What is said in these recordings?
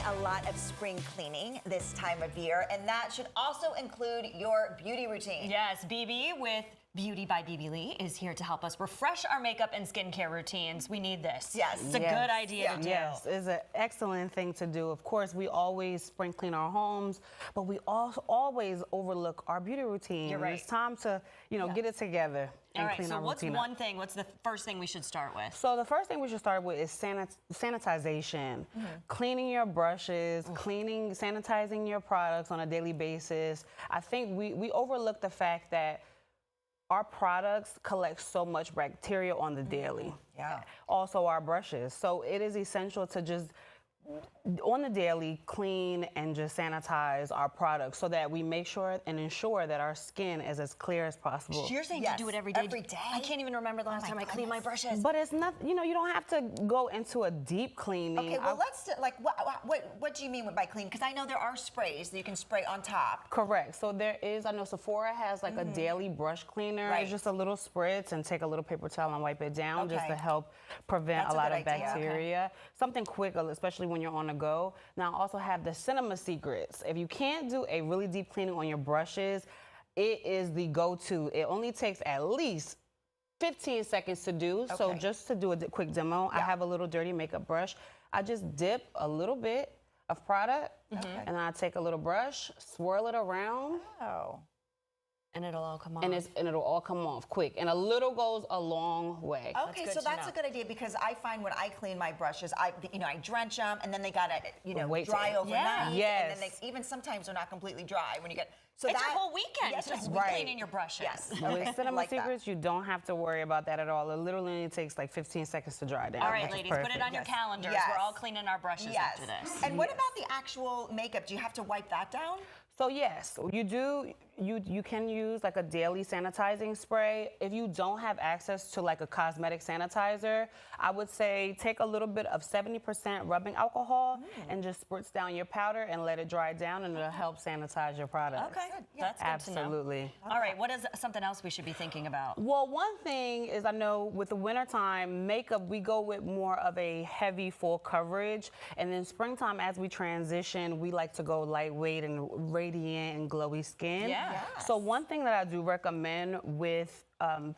a lot of spring cleaning this time of year, and that should also include your beauty routine. Yes, BB with Beauty by BB Lee is here to help us refresh our makeup and skincare routines. We need this. Yes. It's a good idea to do. Yes, it's an excellent thing to do. Of course, we always spring clean our homes, but we also always overlook our beauty routine. You're right. It's time to, get it together and All right, clean so our what's routine one up. thing, what's the first thing we should start with? So the first thing we should start with is sanitization. Cleaning your brushes, sanitizing your products on a daily basis. I think we overlook the fact that our products collect so much bacteria on the daily. Yeah. Also our brushes. So it is essential to just on the daily clean and just sanitize our products so that we make sure and ensure that our skin is as clear as possible. You're saying Yes, to do it every day? every day? I can't even remember the last time I cleaned my brushes. But it's not, you don't have to go into a deep cleaning. Okay, well, let's, what do you mean by clean? Because I know there are sprays that you can spray on top. Correct. So there is, I know Sephora has like a daily brush cleaner. Right. It's just a little spritz and take a little paper towel and wipe it down just Okay. to help prevent That's a a lot good of idea. bacteria. Something quick, especially when you're on the go. Now I also have the Cinema Secrets. If you can't do a really deep cleaning on your brushes, it is the go-to. It only takes at least 15 seconds to do. So Okay. just to do a quick demo, I have a little dirty makeup brush. I just dip a little bit of product and then I take a little brush, swirl it around, Oh. And it'll all come off. and it'll all come off quick. And a little goes a long way. Okay, good so to that's know. a good idea because I find when I clean my brushes, I drench them and then they gotta, Wait dry till- overnight. Yes. And then even sometimes they're not completely dry when you get. So It's that your whole weekend Yes, just Right. cleaning your brushes. Yes. With Okay, Cinema like that. Secrets, you don't have to worry about that at all. It literally only takes like 15 seconds to dry down. All right, which is ladies, put it perfect. on your Yes. calendars. Yes. We're all cleaning our brushes Yes. after this. And what about the actual makeup? Do you have to wipe that down? So yes, you can use like a daily sanitizing spray. If you don't have access to like a cosmetic sanitizer, I would say take a little bit of 70% rubbing alcohol and just spritz down your powder and let it dry down and it'll help sanitize your products. Okay, that's good to know. Absolutely. All right, what is something else we should be thinking about? Well, one thing is I know with the wintertime makeup, we go with more of a heavy full coverage. And then springtime, as we transition, we like to go lightweight and radiant and glowy skin. Yeah. Yes. So one thing that I do recommend with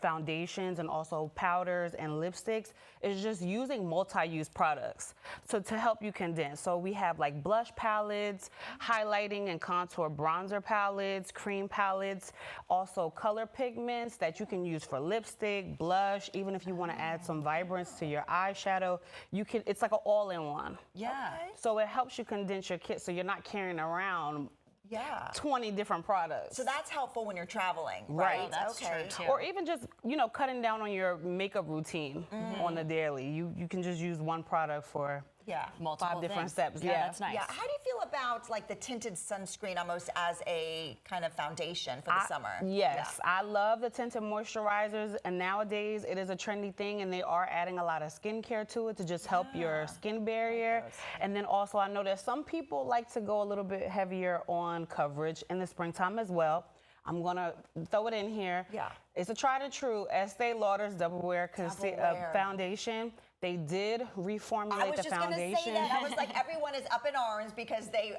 foundations and also powders and lipsticks is just using multi-use products to help you condense. So we have like blush palettes, highlighting and contour bronzer palettes, cream palettes, also color pigments that you can use for lipstick, blush, even if you want to add some vibrance to your eyeshadow, it's like an all-in-one. Yeah. Okay. So it helps you condense your kit so you're not carrying around Yeah. 20 different products. So that's helpful when you're traveling, Right. right? Oh, that's okay. true, too. Or even just, cutting down on your makeup routine on the daily. You can just use one product for Yeah. Multiple 5 different things. steps. Yeah, Yeah, that's nice. Yeah. How do you feel about like the tinted sunscreen almost as a kind of foundation for the summer? Yes, I love the tinted moisturizers, and nowadays it is a trendy thing, and they are adding a lot of skincare to it to just help your skin barrier. And then also, I know that some people like to go a little bit heavier on coverage in the springtime as well. I'm gonna throw it in here. Yeah. It's a tried and true Estee Lauder's Double Wear Double Wear. Foundation. They did reformulate I was the just going to foundation. say that. I was like, everyone is up in arms because they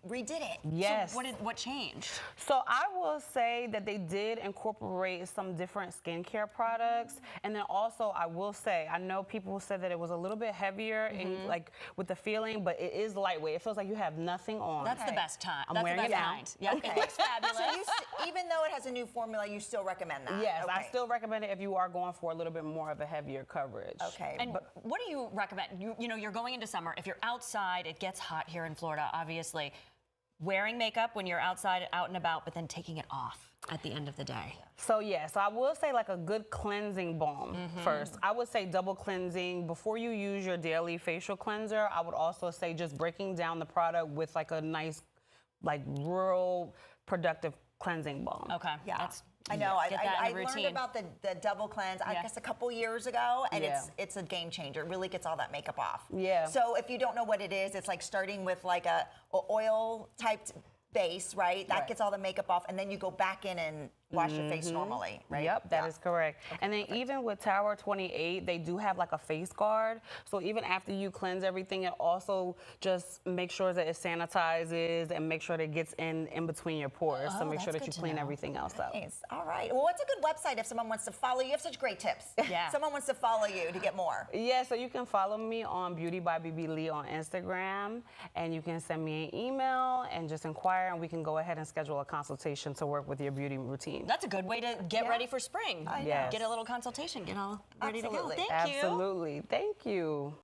redid it. Yes. So what changed? So I will say that they did incorporate some different skincare products. And then also I will say, I know people said that it was a little bit heavier in like with the feeling, but it is lightweight. It feels like you have nothing on. That's the Okay. best time. I'm That's wearing the it best now. kind. Yeah, Okay. it looks fabulous. So even though it has a new formula, you still recommend that? Yes, I Okay. still recommend it if you are going for a little bit more of a heavier coverage. Okay. And what do you recommend? You're going into summer. If you're outside, it gets hot here in Florida, obviously. Wearing makeup when you're outside, out and about, but then taking it off at the end of the day. So yes, I will say like a good cleansing balm first. I would say double cleansing. Before you use your daily facial cleanser, I would also say just breaking down the product with like a nice, like real productive cleansing balm. Okay. Yeah. I know. Get that in I the learned routine. about the double cleanse, I Yeah. guess, a couple years ago, and Yeah. it's a game changer. It really gets all that makeup off. Yeah. So if you don't know what it is, it's like starting with like a oil type base, right? That Right. gets all the makeup off, and then you go back in and wash your face normally, right? Yep, that is correct. And then even with Tower 28, they do have like a face guard. So even after you cleanse everything, it also just makes sure that it sanitizes and make sure that it gets in between your pores. So make sure that's that you good to clean know. everything else up. Nice. All right. Well, what's a good website if someone wants to follow you? You have such great tips. Yeah. Someone wants to follow you to get more. Yeah, so you can follow me on Beauty by BB Lee on Instagram, and you can send me an email and just inquire, and we can go ahead and schedule a consultation to work with your beauty routine. That's a good way to get Yeah. ready for spring. I know. Yes. Get a little consultation, get all ready Absolutely. to go. Thank you. Absolutely. Thank you.